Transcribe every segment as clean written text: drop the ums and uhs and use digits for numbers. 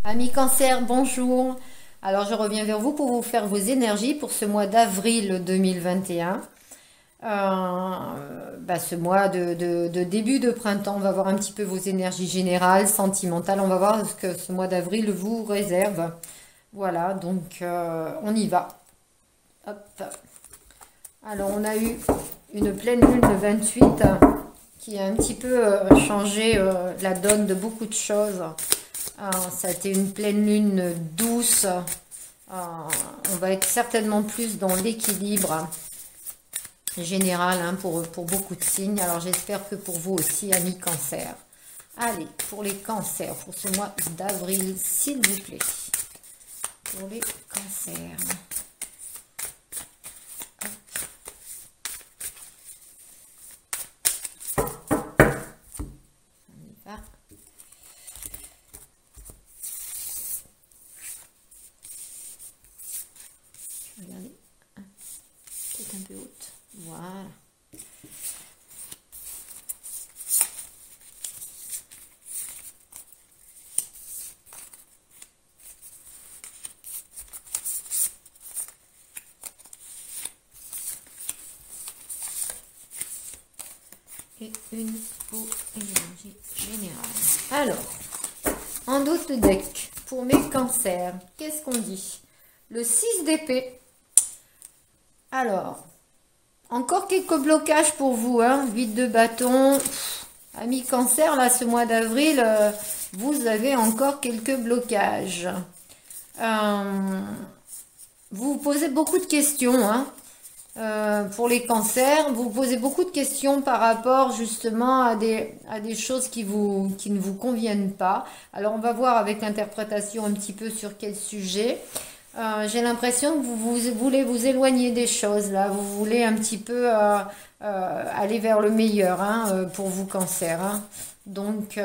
Amis Cancer, bonjour. Alors je reviens vers vous pour vous faire vos énergies pour ce mois d'avril 2021. Ce mois de début de printemps, on va voir un petit peu vos énergies générales, sentimentales. On va voir ce que ce mois d'avril vous réserve. Voilà, donc on y va. Hop. Alors on a eu une pleine lune le 28 qui a un petit peu changé la donne de beaucoup de choses. Ça a été une pleine lune douce. On va être certainement plus dans l'équilibre général pour beaucoup de signes. Alors j'espère que pour vous aussi, amis Cancer. Allez, pour les cancers, pour ce mois d'avril, s'il vous plaît. Pour les cancers. On y va. Regardez, peut-être un peu haute. Voilà. Et une pour énergie générale. Alors, en d'autres deck, pour mes cancers, qu'est-ce qu'on dit? Le 6 d'épée. Alors, encore quelques blocages pour vous, hein. 8 de bâton. Amis Cancer, là, ce mois d'avril, vous avez encore quelques blocages. Vous vous posez beaucoup de questions, hein. Pour les cancers, vous posez beaucoup de questions par rapport justement à des choses qui ne vous conviennent pas. Alors on va voir avec l'interprétation un petit peu sur quel sujet. J'ai l'impression que vous voulez vous éloigner des choses là, vous voulez un petit peu aller vers le meilleur, hein, pour vous Cancer, hein. Donc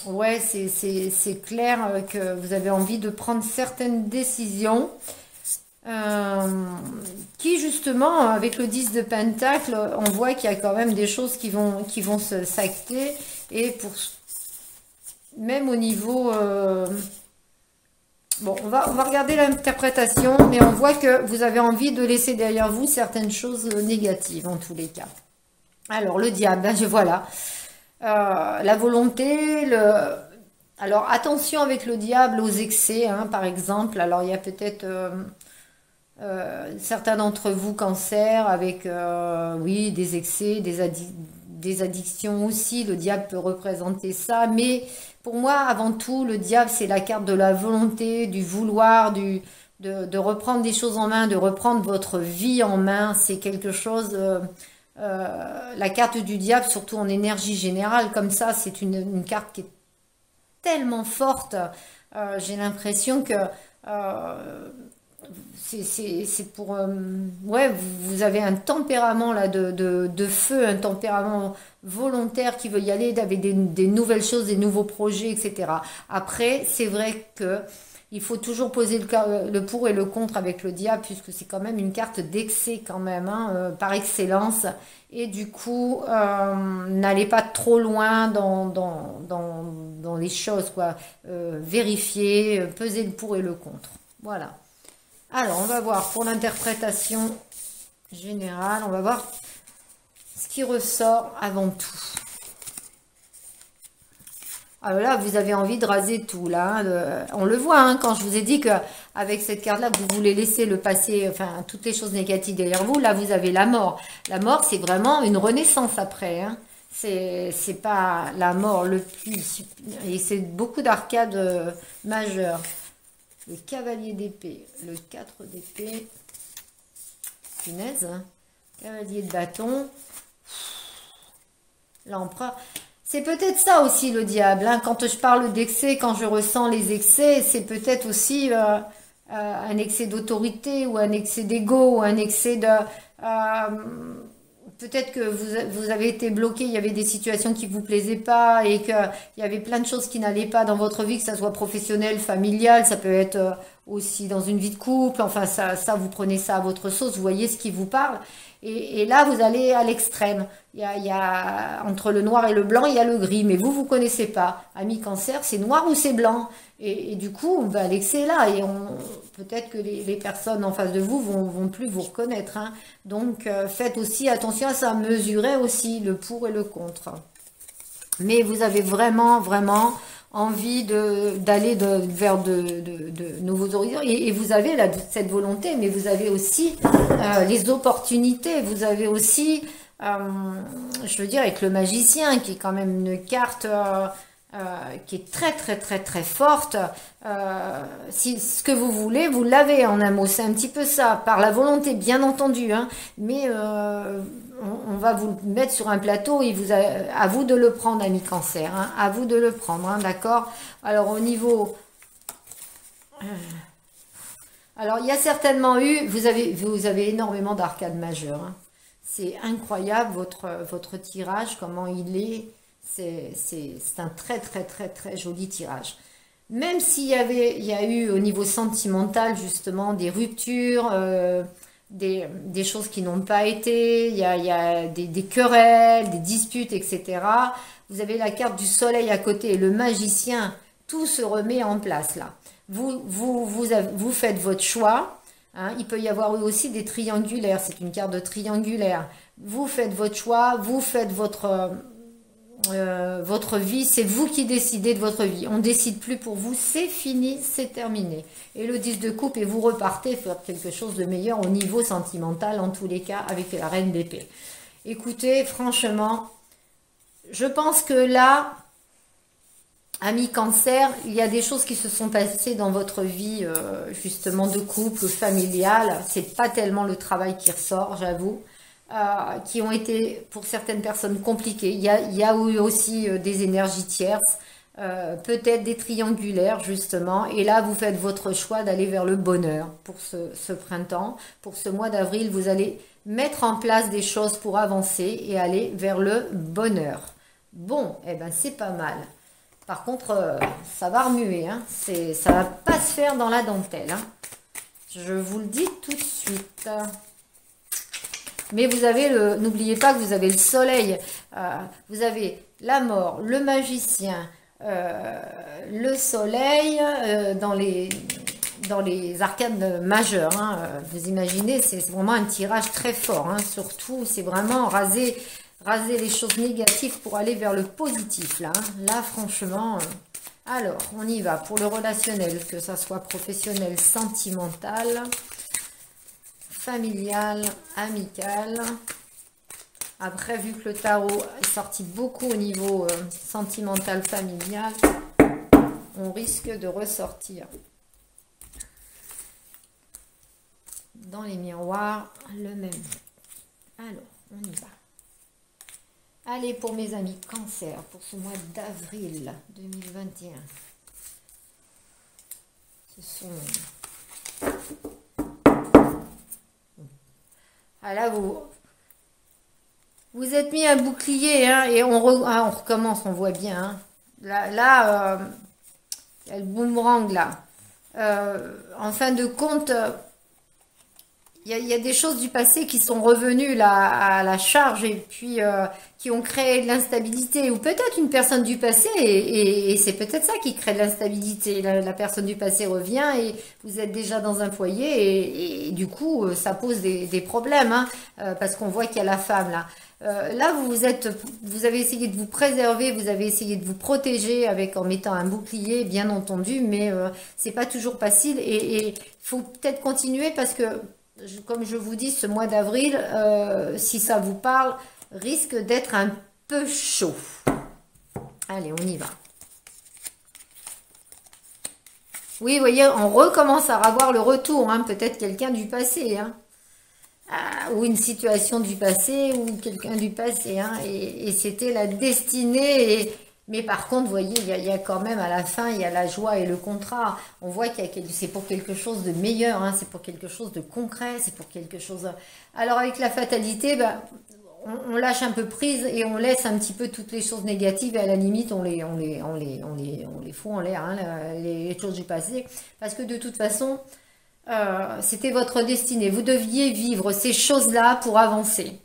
ouais, c'est clair que vous avez envie de prendre certaines décisions. Qui justement avec le 10 de Pentacle, on voit qu'il y a quand même des choses qui vont s'acter, et pour même au niveau bon, on va regarder l'interprétation, mais on voit que vous avez envie de laisser derrière vous certaines choses négatives en tous les cas. Alors le diable, ben, voilà, la volonté, alors attention avec le diable aux excès, hein, par exemple. Alors il y a peut-être certains d'entre vous Cancer avec oui, des excès, des addictions aussi. Le diable peut représenter ça, mais pour moi avant tout le diable c'est la carte de la volonté, du vouloir, de reprendre des choses en main, de reprendre votre vie en main. C'est quelque chose, la carte du diable, surtout en énergie générale comme ça, c'est une carte qui est tellement forte. J'ai l'impression que c'est pour ouais, vous avez un tempérament là de feu, un tempérament volontaire qui veut y aller avec des nouvelles choses, des nouveaux projets, etc. Après c'est vrai que il faut toujours poser le pour et le contre avec le diable, puisque c'est quand même une carte d'excès quand même, hein, par excellence. Et du coup n'allez pas trop loin dans les choses, quoi. Vérifiez, pesez le pour et le contre, voilà. Alors, on va voir pour l'interprétation générale, on va voir ce qui ressort avant tout. Alors là, vous avez envie de raser tout, là. Hein, on le voit, hein, quand je vous ai dit qu'avec cette carte-là, vous voulez laisser le passé, enfin, toutes les choses négatives derrière vous. Là, vous avez la mort. La mort, c'est vraiment une renaissance après, hein. C'est pas la mort le plus... Et c'est beaucoup d'arcades majeures. Le cavalier d'épée, le 4 d'épée, punaise, hein. Cavalier de bâton, l'empereur. C'est peut-être ça aussi le diable, hein. Quand je parle d'excès, quand je ressens les excès, c'est peut-être aussi un excès d'autorité, ou un excès d'ego, ou un excès de... peut-être que vous avez été bloqué, il y avait des situations qui ne vous plaisaient pas, et qu'il y avait plein de choses qui n'allaient pas dans votre vie, que ça soit professionnel, familial, ça peut être aussi dans une vie de couple. Enfin, ça vous prenez ça à votre sauce, vous voyez ce qui vous parle. Et là, vous allez à l'extrême. Entre le noir et le blanc, il y a le gris, mais vous connaissez pas. Ami Cancer, c'est noir ou c'est blanc. Et du coup, bah, l'excès est là. Et peut-être que les personnes en face de vous vont plus vous reconnaître, hein. Donc, faites aussi attention à ça. Mesurez aussi le pour et le contre. Mais vous avez vraiment, vraiment envie d'aller vers de nouveaux horizons. Et vous avez cette volonté, mais vous avez aussi les opportunités. Vous avez aussi, je veux dire, avec le magicien, qui est quand même une carte qui est très, très, très, très forte. Si ce que vous voulez, vous l'avez en un mot. C'est un petit peu ça, par la volonté, bien entendu, hein, mais on va vous le mettre sur un plateau et à vous de le prendre, ami Cancer, hein, à vous de le prendre, hein, d'accord? Alors au niveau, alors il y a certainement eu, vous avez énormément d'arcades majeures, hein. C'est incroyable votre tirage, comment il est. C'est un très très très très joli tirage. Même il y a eu au niveau sentimental justement des ruptures, des choses qui n'ont pas été, il y a des querelles, des disputes, etc. Vous avez la carte du soleil à côté, le magicien, tout se remet en place là. Vous faites votre choix, hein. Il peut y avoir aussi des triangulaires, c'est une carte de triangulaire. Vous faites votre choix, vous faites votre vie, c'est vous qui décidez de votre vie. On ne décide plus pour vous, c'est fini, c'est terminé. Et le 10 de coupe, et vous repartez faire quelque chose de meilleur au niveau sentimental, en tous les cas, avec la reine d'épée. Écoutez, franchement, je pense que là, ami Cancer, il y a des choses qui se sont passées dans votre vie, justement, de couple, familiale. C'est pas tellement le travail qui ressort, j'avoue. Qui ont été pour certaines personnes compliquées. Il y a eu aussi des énergies tierces, peut-être des triangulaires justement. Et là, vous faites votre choix d'aller vers le bonheur pour ce printemps. Pour ce mois d'avril, vous allez mettre en place des choses pour avancer et aller vers le bonheur. Bon, eh ben c'est pas mal. Par contre, ça va remuer, hein. Ça va pas se faire dans la dentelle, hein. Je vous le dis tout de suite. Mais vous avez n'oubliez pas que vous avez le soleil, vous avez la mort, le magicien, le soleil dans les arcades majeures, hein. Vous imaginez, c'est vraiment un tirage très fort, hein. Surtout, c'est vraiment raser les choses négatives pour aller vers le positif, là, hein. Là, franchement, alors, on y va pour le relationnel, que ça soit professionnel, sentimental, familial, amical. Après, vu que le tarot est sorti beaucoup au niveau sentimental, familial, on risque de ressortir dans les miroirs le même. Alors, on y va. Allez, pour mes amis Cancer, pour ce mois d'avril 2021. Ce sont... Ah là, vous êtes mis un bouclier, hein, et on recommence, on voit bien, hein. Là, il y a le boomerang, là. En fin de compte, il y a des choses du passé qui sont revenues là, à la charge et puis qui ont créé de l'instabilité. Ou peut-être une personne du passé, et c'est peut-être ça qui crée de l'instabilité. La personne du passé revient et vous êtes déjà dans un foyer et du coup, ça pose des problèmes, hein, parce qu'on voit qu'il y a la femme là. Là, vous avez essayé de vous préserver, vous avez essayé de vous protéger en mettant un bouclier, bien entendu, mais c'est pas toujours facile et il faut peut-être continuer parce que comme je vous dis, ce mois d'avril, si ça vous parle, risque d'être un peu chaud. Allez, on y va. Oui, vous voyez, on recommence à avoir le retour, hein, peut-être quelqu'un du passé, hein, ou une situation du passé, ou quelqu'un du passé, hein, et c'était la destinée. Mais par contre, vous voyez, il y a quand même à la fin, il y a la joie et le contrat. On voit c'est pour quelque chose de meilleur, hein, c'est pour quelque chose de concret, c'est pour quelque chose... Alors avec la fatalité, ben, on lâche un peu prise et on laisse un petit peu toutes les choses négatives et à la limite, on les fout en l'air, hein, les choses du passé. Parce que de toute façon, C'était votre destinée. Vous deviez vivre ces choses-là pour avancer.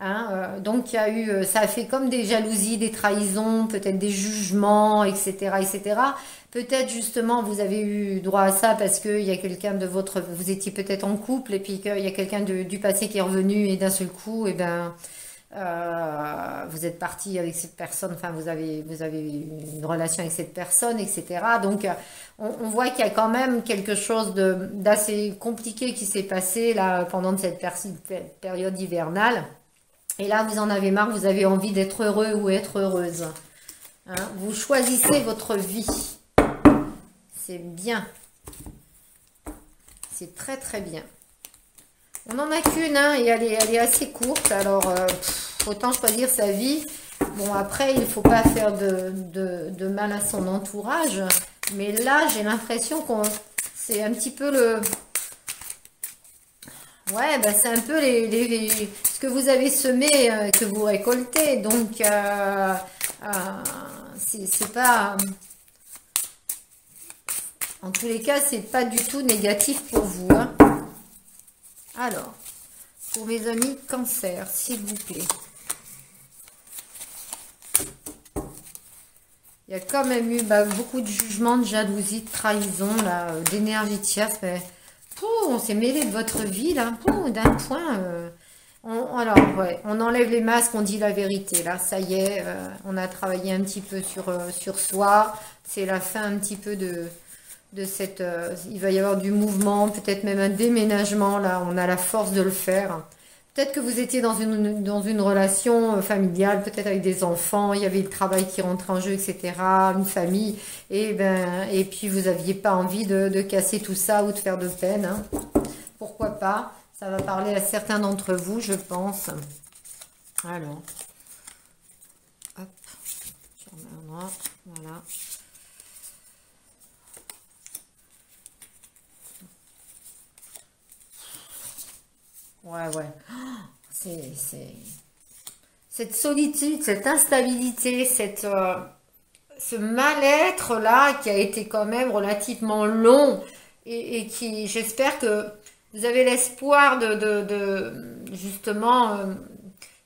Hein, donc il y a eu, ça a fait comme des jalousies, des trahisons, peut-être des jugements, etc., etc. Peut-être justement vous avez eu droit à ça parce qu'il y a quelqu'un de votre, vous étiez peut-être en couple et puis qu'il y a quelqu'un du passé qui est revenu et d'un seul coup, et ben vous êtes parti avec cette personne, enfin vous avez une relation avec cette personne, etc. Donc on voit qu'il y a quand même quelque chose d'assez compliqué qui s'est passé là pendant cette période hivernale. Et là, vous en avez marre, vous avez envie d'être heureux ou être heureuse. Hein, vous choisissez votre vie. C'est bien. C'est très très bien. On n'en a qu'une, hein, et elle est assez courte. Alors, autant choisir sa vie. Bon, après, il ne faut pas faire de mal à son entourage. Mais là, j'ai l'impression qu'on c'est un petit peu le... Ouais, bah c'est un peu ce que vous avez semé que vous récoltez. Donc, c'est pas... En tous les cas, c'est pas du tout négatif pour vous. Hein. Alors, pour mes amis cancer, s'il vous plaît. Il y a quand même eu beaucoup de jugements, de jalousie, de trahison, là, d'énergie tierce. Mais, on s'est mêlé de votre vie, là, d'un point. Alors, ouais, on enlève les masques, on dit la vérité. Là, ça y est, on a travaillé un petit peu sur soi. C'est la fin un petit peu de cette... il va y avoir du mouvement, peut-être même un déménagement. Là, on a la force de le faire. Peut-être que vous étiez dans une relation familiale, peut-être avec des enfants, il y avait le travail qui rentrait en jeu, etc., une famille, et puis vous n'aviez pas envie de casser tout ça ou de faire de peine. Hein. Pourquoi pas? Ça va parler à certains d'entre vous, je pense. Alors, hop, je remets un autre, voilà. Ouais. Cette solitude, cette instabilité, ce mal-être là qui a été quand même relativement long et qui, j'espère que vous avez l'espoir justement,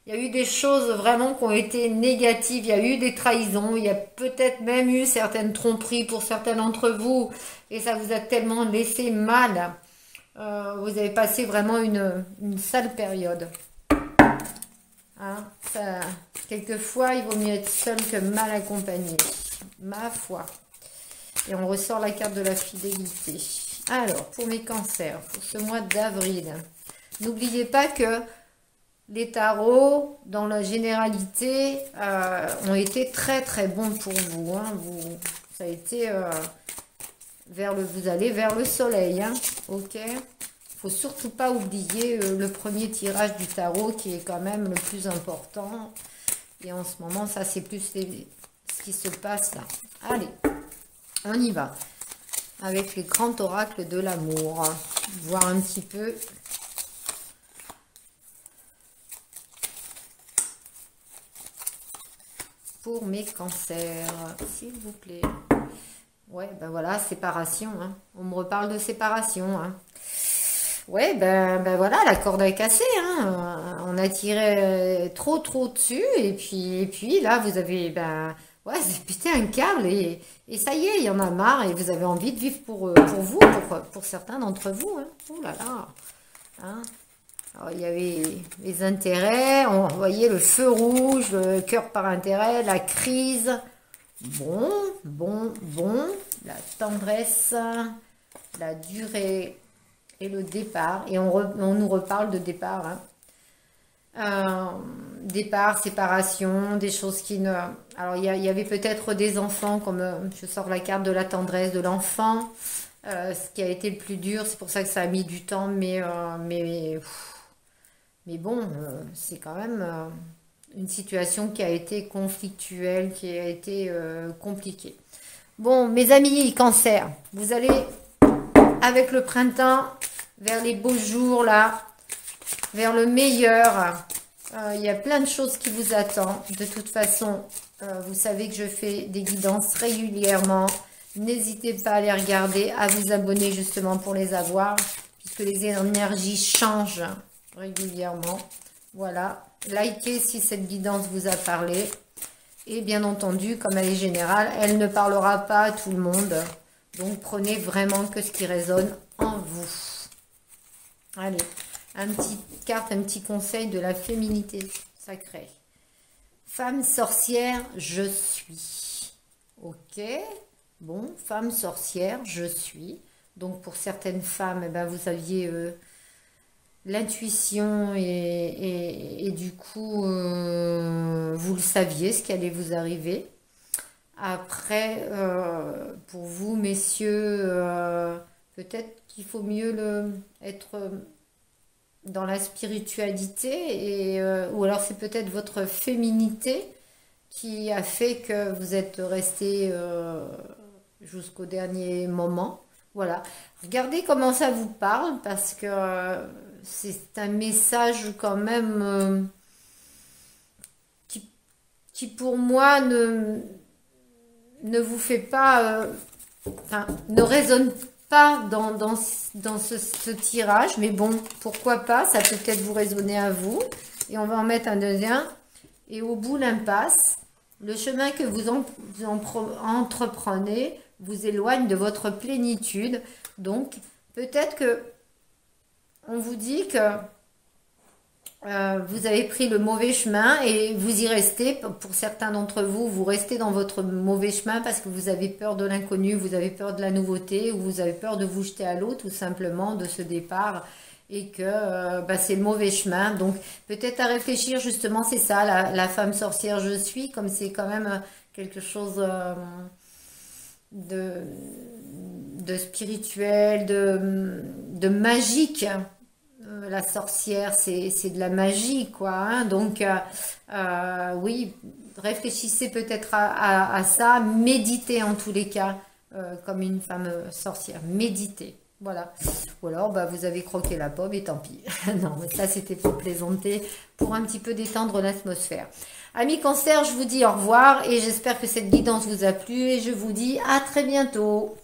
il y a eu des choses vraiment qui ont été négatives, il y a eu des trahisons, il y a peut-être même eu certaines tromperies pour certains d'entre vous et ça vous a tellement laissé mal. Vous avez passé vraiment une sale période. Hein, quelquefois, il vaut mieux être seul que mal accompagné. Ma foi. Et on ressort la carte de la fidélité. Alors, pour mes cancers, pour ce mois d'avril, n'oubliez pas que les tarots, dans la généralité, ont été très très bons pour vous. Hein. Ça a été... vous allez vers le soleil, hein, ok? Faut surtout pas oublier le premier tirage du tarot qui est quand même le plus important. Et en ce moment, ça c'est plus ce qui se passe là. Allez, on y va. Avec les grands oracles de l'amour. Voir un petit peu. Pour mes cancers, s'il vous plaît. Ouais, ben voilà, séparation. Hein. On me reparle de séparation. Hein. Ouais, ben voilà, la corde a cassé. Hein. On a tiré trop dessus. Et puis là, vous avez, ouais, c'est pété un câble. Et ça y est, il y en a marre. Et vous avez envie de vivre pour vous, pour certains d'entre vous. Hein. Oh là là. Hein. Alors, il y avait les intérêts. On voyait le feu rouge, le cœur par intérêt, la crise. Bon. La tendresse, la durée et le départ. Et on nous reparle de départ. Hein. Départ, séparation, des choses qui ne... Alors, il y avait peut-être des enfants, comme je sors la carte de la tendresse de l'enfant. Ce qui a été le plus dur, c'est pour ça que ça a mis du temps. Mais bon, c'est quand même... une situation qui a été conflictuelle, qui a été compliquée. Bon, mes amis cancer, vous allez avec le printemps vers les beaux jours là, vers le meilleur. Il y a plein de choses qui vous attendent. De toute façon, vous savez que je fais des guidances régulièrement. N'hésitez pas à les regarder, à vous abonner justement pour les avoir, puisque les énergies changent régulièrement. Voilà, likez si cette guidance vous a parlé. Et bien entendu, comme elle est générale, elle ne parlera pas à tout le monde. Donc prenez vraiment que ce qui résonne en vous. Allez, un petit conseil de la féminité sacrée. Femme sorcière, je suis. Ok, bon, femme sorcière, je suis. Donc pour certaines femmes, eh ben, vous aviez l'intuition et du coup, vous le saviez, ce qui allait vous arriver. Après, pour vous, messieurs, peut-être qu'il faut mieux être dans la spiritualité, ou alors c'est peut-être votre féminité qui a fait que vous êtes resté jusqu'au dernier moment. Voilà. Regardez comment ça vous parle, parce que c'est un message quand même qui pour moi ne vous fait pas, enfin, ne résonne pas dans ce tirage, mais bon, pourquoi pas, ça peut peut-être vous résonner à vous. Et on va en mettre un deuxième. Et au bout, l'impasse, le chemin que vous entreprenez vous éloigne de votre plénitude. Donc, peut-être que on vous dit que vous avez pris le mauvais chemin et vous y restez. Pour certains d'entre vous, vous restez dans votre mauvais chemin parce que vous avez peur de l'inconnu, vous avez peur de la nouveauté, ou vous avez peur de vous jeter à l'eau tout simplement de ce départ, et que c'est le mauvais chemin. Donc peut-être à réfléchir justement, c'est ça, la femme sorcière je suis, comme c'est quand même quelque chose de spirituel, de magique. La sorcière, c'est de la magie, quoi. Hein. Donc, oui, réfléchissez peut-être à ça. Méditez en tous les cas, comme une femme sorcière. Méditez. Voilà. Ou alors, vous avez croqué la pomme et tant pis. Non, mais ça, c'était pour plaisanter, pour un petit peu détendre l'atmosphère. Amis Cancer, je vous dis au revoir et j'espère que cette guidance vous a plu et je vous dis à très bientôt.